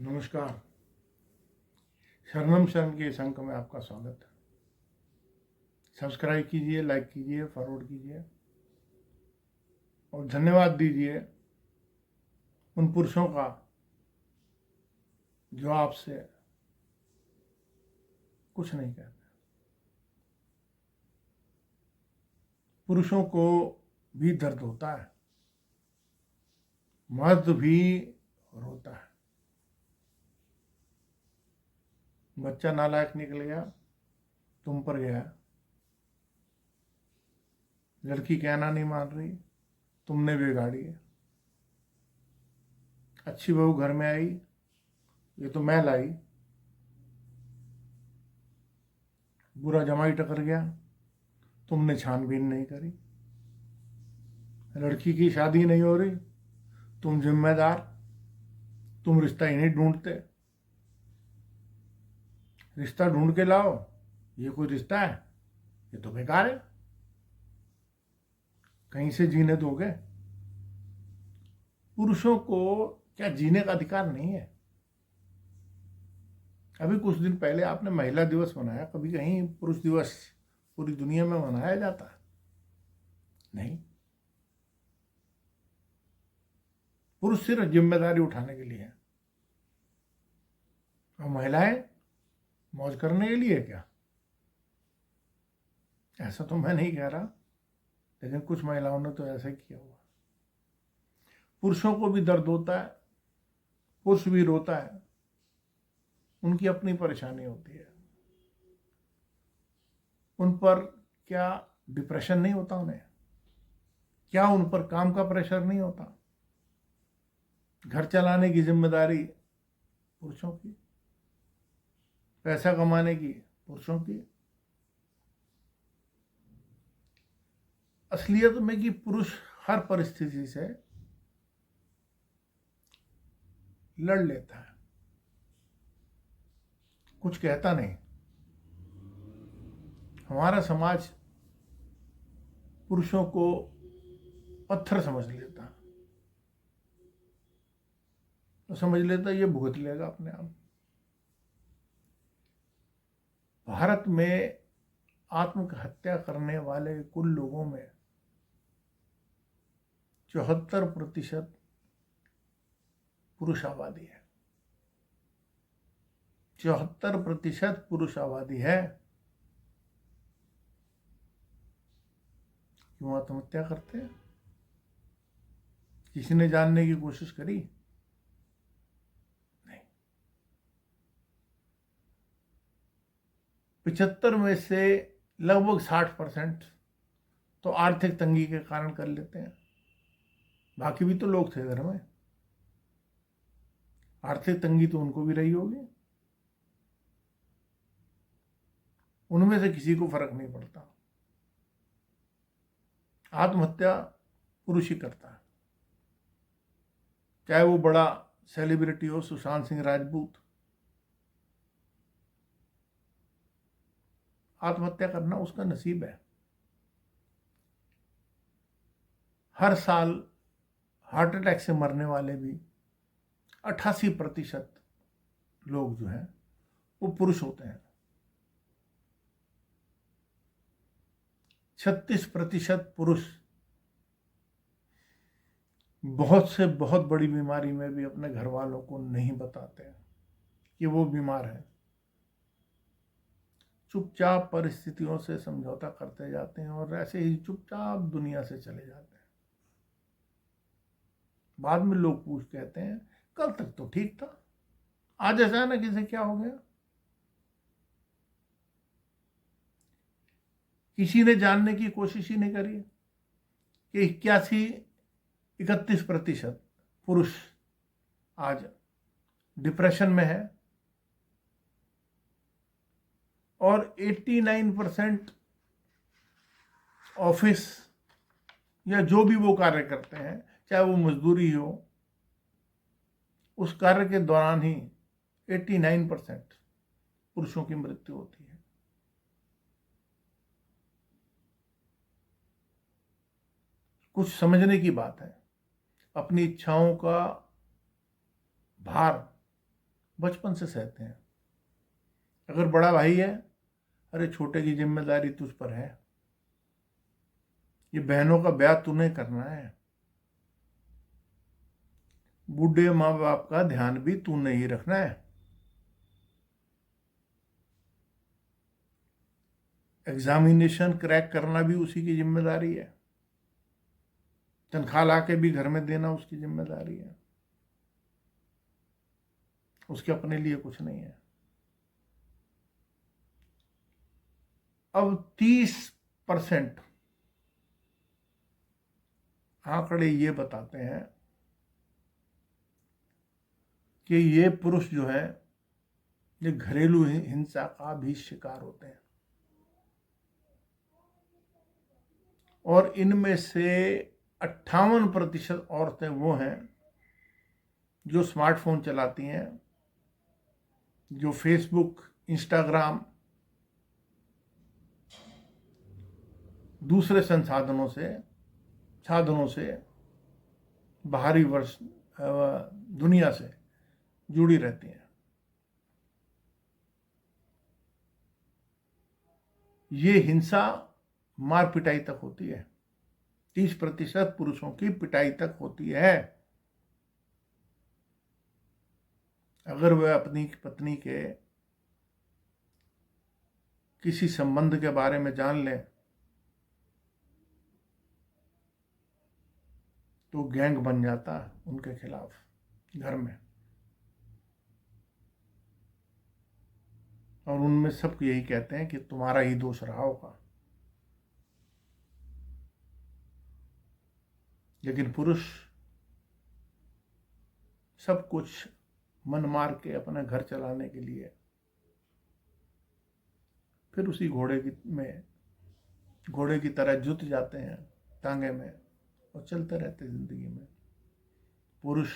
नमस्कार। शरणम शरण के इस अंक में आपका स्वागत है। सब्सक्राइब कीजिए, लाइक कीजिए, फॉरवर्ड कीजिए और धन्यवाद दीजिए उन पुरुषों का जो आपसे कुछ नहीं कहते। पुरुषों को भी दर्द होता है, मर्द भी रोता है। बच्चा नालायक निकल गया, तुम पर गया। लड़की कहना नहीं मान रही, तुमने बिगाड़ी है। अच्छी बहू घर में आई, ये तो मैं लाई। बुरा जमाई टकर गया, तुमने छानबीन नहीं करी। लड़की की शादी नहीं हो रही, तुम जिम्मेदार, तुम रिश्ता ही नहीं ढूंढते। रिश्ता ढूंढ के लाओ, ये कोई रिश्ता है? ये तो बेकार है। कहीं से जीने दोगे? पुरुषों को क्या जीने का अधिकार नहीं है? अभी कुछ दिन पहले आपने महिला दिवस मनाया, कभी कहीं पुरुष दिवस पूरी दुनिया में मनाया जाता है? नहीं। पुरुष सिर्फ जिम्मेदारी उठाने के लिए है और महिलाएं मौज करने के लिए क्या? ऐसा तो मैं नहीं कह रहा, लेकिन कुछ महिलाओं ने तो ऐसा किया हुआ। पुरुषों को भी दर्द होता है, पुरुष भी रोता है, उनकी अपनी परेशानी होती है। उन पर क्या डिप्रेशन नहीं होता उन्हें? क्या उन पर काम का प्रेशर नहीं होता? घर चलाने की जिम्मेदारी पुरुषों की, पैसा कमाने की पुरुषों की। असलियत में कि पुरुष हर परिस्थिति से लड़ लेता है, कुछ कहता नहीं। हमारा समाज पुरुषों को पत्थर समझ लेता, तो समझ लेता ये भुगत लेगा अपने आप। भारत में आत्महत्या करने वाले कुल लोगों में 74% पुरुष आबादी है। 74% पुरुष आबादी है। क्यों आत्महत्या करते हैं? किसी ने जानने की कोशिश करी? नहीं। 75 में से लगभग 60% तो आर्थिक तंगी के कारण कर लेते हैं। बाकी भी तो लोग थे घर में, आर्थिक तंगी तो उनको भी रही होगी। उनमें से किसी को फर्क नहीं पड़ता। आत्महत्या पुरुष ही करता है, चाहे वो बड़ा सेलिब्रिटी हो, सुशांत सिंह राजपूत। आत्महत्या करना उसका नसीब है। हर साल हार्ट अटैक से मरने वाले भी 88% लोग जो हैं वो पुरुष होते हैं। 36% पुरुष बहुत से बहुत बड़ी बीमारी में भी अपने घर वालों को नहीं बताते हैं कि वो बीमार है। चुपचाप परिस्थितियों से समझौता करते जाते हैं और ऐसे ही चुपचाप दुनिया से चले जाते हैं। बाद में लोग कहते हैं कल तक तो ठीक था, आज अचानक इसे क्या हो गया? किसी ने जानने की कोशिश ही नहीं करी कि 31% पुरुष आज डिप्रेशन में है और 89% ऑफिस या जो भी वो कार्य करते हैं, चाहे वो मजदूरी हो, उस कार्य के दौरान ही 89% पुरुषों की मृत्यु होती है। कुछ समझने की बात है। अपनी इच्छाओं का भार बचपन से सहते हैं। अगर बड़ा भाई है, अरे छोटे की जिम्मेदारी तुझ पर है, ये बहनों का ब्याह तूने करना है, बूढ़े माँ बाप का ध्यान भी तूने ही रखना है, एग्जामिनेशन क्रैक करना भी उसी की जिम्मेदारी है, तनख्वाह ला के भी घर में देना उसकी जिम्मेदारी है, उसके अपने लिए कुछ नहीं है। अब 30% आंकड़े ये बताते हैं कि ये पुरुष जो है ये घरेलू हिंसा का भी शिकार होते हैं, और इनमें से 58% औरतें वो हैं जो स्मार्टफोन चलाती हैं, जो फेसबुक, इंस्टाग्राम, दूसरे साधनों से बाहरी वर्ष दुनिया से जुड़ी रहती हैं। ये हिंसा मार पिटाई तक होती है। 30% पुरुषों की पिटाई तक होती है। अगर वह अपनी पत्नी के किसी संबंध के बारे में जान ले तो गैंग बन जाता है उनके खिलाफ घर में, और उनमें सब यही कहते हैं कि तुम्हारा ही दोष रहा होगा। लेकिन पुरुष सब कुछ मन मार के अपना घर चलाने के लिए फिर उसी घोड़े की तरह जुत जाते हैं टांगे में और चलते रहते जिंदगी में। पुरुष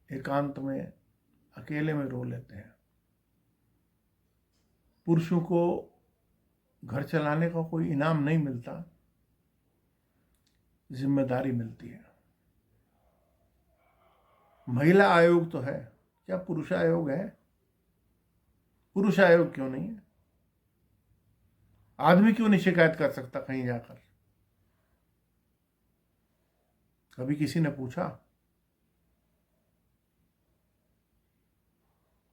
एकांत में अकेले में रो लेते हैं। पुरुषों को घर चलाने का कोई इनाम नहीं मिलता, जिम्मेदारी मिलती है। महिला आयोग तो है, क्या पुरुष आयोग है? पुरुष आयोग क्यों नहीं है? आदमी क्यों नहीं शिकायत कर सकता कहीं जाकर? कभी किसी ने पूछा?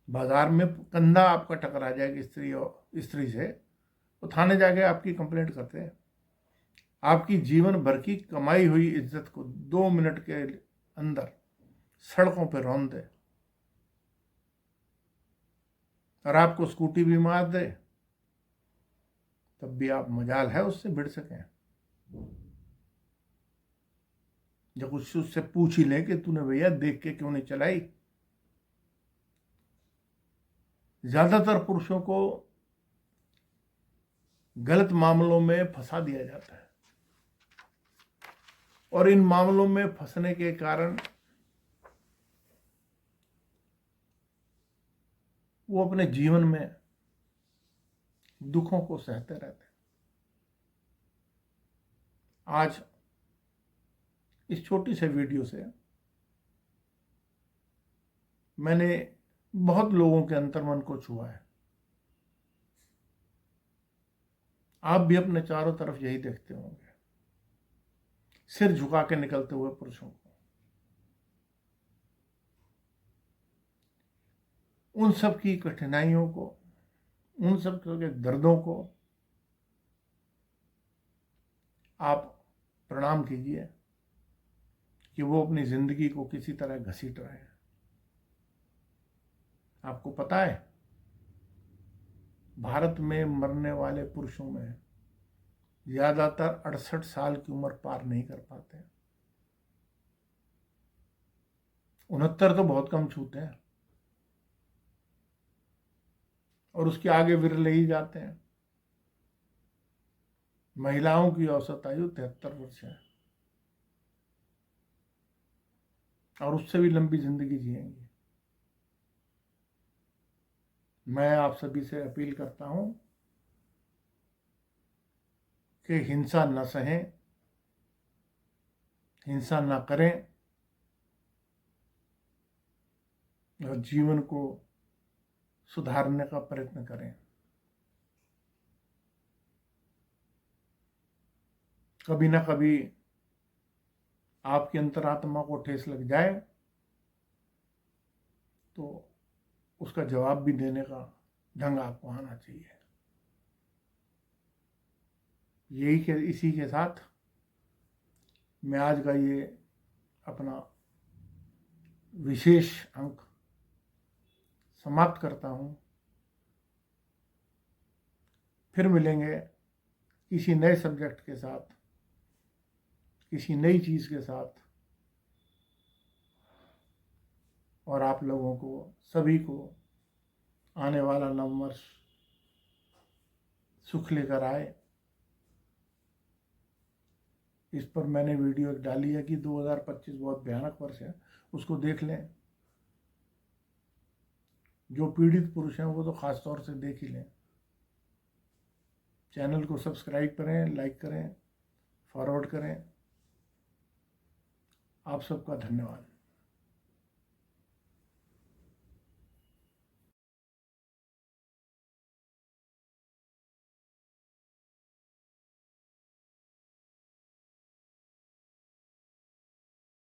बाजार में कंधा आपका टकरा जाएगी स्त्री से, तो थाने जाके आपकी कंप्लेंट करते हैं। आपकी जीवन भर की कमाई हुई इज्जत को 2 मिनट के अंदर सड़कों पर रौंद दे और आपको स्कूटी भी मार दे, तब भी आप मजाल है उससे भिड़ सकें। जब उससे पूछ ही ले कि तूने भैया देख के क्यों नहीं चलाई। ज्यादातर पुरुषों को गलत मामलों में फंसा दिया जाता है, और इन मामलों में फंसने के कारण वो अपने जीवन में दुखों को सहते रहते हैं। आज इस छोटी से वीडियो से मैंने बहुत लोगों के अंतर्मन को छुआ है। आप भी अपने चारों तरफ यही देखते होंगे, सिर झुका के निकलते हुए पुरुषों को। उन सब की कठिनाइयों को, उन सब के दर्दों को आप प्रणाम कीजिए कि वो अपनी जिंदगी को किसी तरह घसीट रहे हैं। आपको पता है, भारत में मरने वाले पुरुषों में ज्यादातर 68 साल की उम्र पार नहीं कर पाते। 69 तो बहुत कम छूते हैं, और उसके आगे विरले ही जाते हैं। महिलाओं की औसत आयु 73 वर्ष है, और उससे भी लंबी जिंदगी जिएंगी। मैं आप सभी से अपील करता हूं कि हिंसा न सहें, हिंसा न करें, और जीवन को सुधारने का प्रयत्न करें। कभी ना कभी आपकी अंतरात्मा को ठेस लग जाए तो उसका जवाब भी देने का ढंग आपको आना चाहिए। इसी के साथ मैं आज का ये अपना विशेष अंक समाप्त करता हूँ। फिर मिलेंगे किसी नए सब्जेक्ट के साथ, किसी नई चीज़ के साथ, और आप लोगों को सभी को आने वाला नववर्ष सुख लेकर आए। इस पर मैंने वीडियो डाली है कि 2025 बहुत भयानक वर्ष है, उसको देख लें। जो पीड़ित पुरुष हैं वो तो खास तौर से देख ही लें। चैनल को सब्सक्राइब करें, लाइक करें, फॉरवर्ड करें। आप सबका धन्यवाद।